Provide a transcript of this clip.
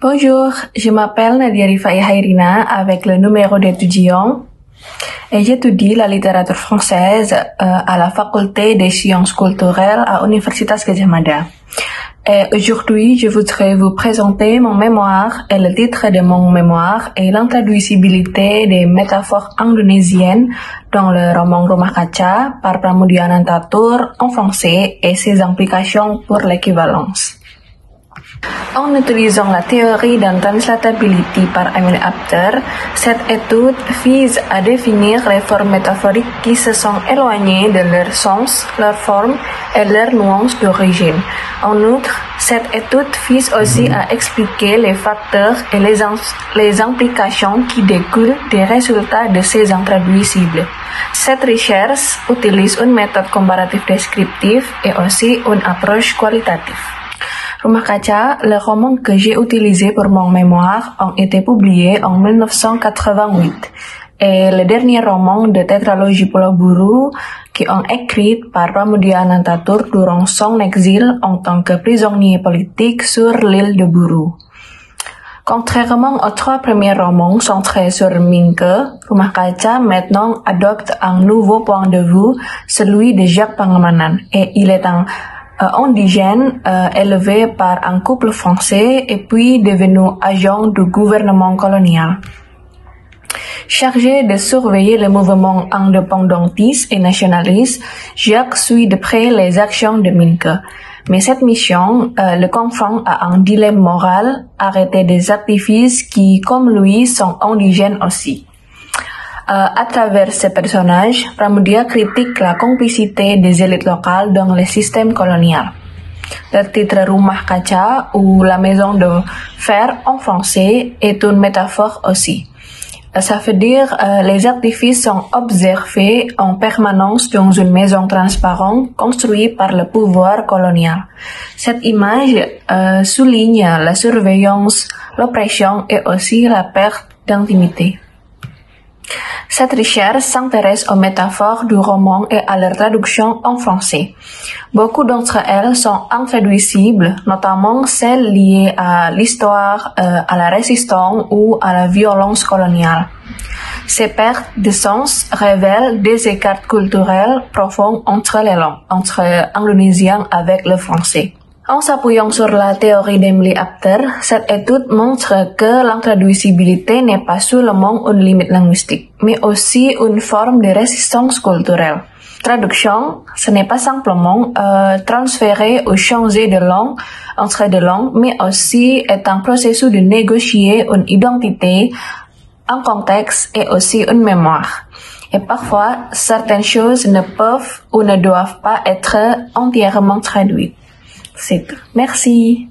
Bonjour, je m'appelle Nadia Rifai Hairina avec le numéro d'étudiant et j'étudie la littérature française à la faculté des sciences culturelles à Universitas Gadjah Mada. Et aujourd'hui, je voudrais vous présenter mon mémoire et le titre de mon mémoire est l'intraduisibilité des métaphores indonésiennes dans le roman Rumah Kaca par Pramoedya Anantatur en français et ses implications pour l'équivalence. En utilisant la théorie d'intranslatability par Emile Apter, cette étude vise à définir les formes métaphoriques qui se sont éloignées de leur sens, leur forme et leur nuance d'origine. En outre, cette étude vise aussi à expliquer les facteurs et les implications qui découlent des résultats de ces intraduisibles. Cette recherche utilise une méthode comparative descriptive et aussi une approche qualitative. Rumah Kaca, le roman que j'ai utilisé pour mon mémoire, ont été publiés en 1988 et le dernier roman de tétralogie Pulau Buru qui ont écrit par Pramoedya Anantatur durant son exil en tant que prisonnier politique sur l'île de Buru. Contrairement aux trois premiers romans centrés sur Minke, Rumah Kaca maintenant adopte un nouveau point de vue, celui de Jacques Pangemanan, et il est un indigène élevé par un couple français et puis devenu agent du gouvernement colonial. Chargé de surveiller le mouvement indépendantiste et nationaliste, Jacques suit de près les actions de Minke. Mais cette mission le confronte à un dilemme moral, arrêter des activistes qui, comme lui, sont indigènes aussi. À travers ce personnage, Pramoedya critique la complicité des élites locales dans le système colonial. Le titre Rumah Kaca ou la maison de fer en français est une métaphore aussi. Ça veut dire les activistes sont observés en permanence dans une maison transparente construite par le pouvoir colonial. Cette image souligne la surveillance, l'oppression et aussi la perte d'intimité. Cette recherche s'intéresse aux métaphores du roman et à leur traduction en français. Beaucoup d'entre elles sont intraduisibles, notamment celles liées à l'histoire, à la résistance ou à la violence coloniale. Ces pertes de sens révèlent des écarts culturels profonds entre les langues, entre l'indonésien avec le français. En s'appuyant sur la théorie d'Emile Apter, cette étude montre que l'intraduisibilité n'est pas seulement une limite linguistique, mais aussi une forme de résistance culturelle. Traduction, ce n'est pas simplement transférer ou changer de langue entre deux langues, mais aussi est un processus de négocier une identité, un contexte et aussi une mémoire. Et parfois, certaines choses ne peuvent ou ne doivent pas être entièrement traduites. C'est tout. Merci.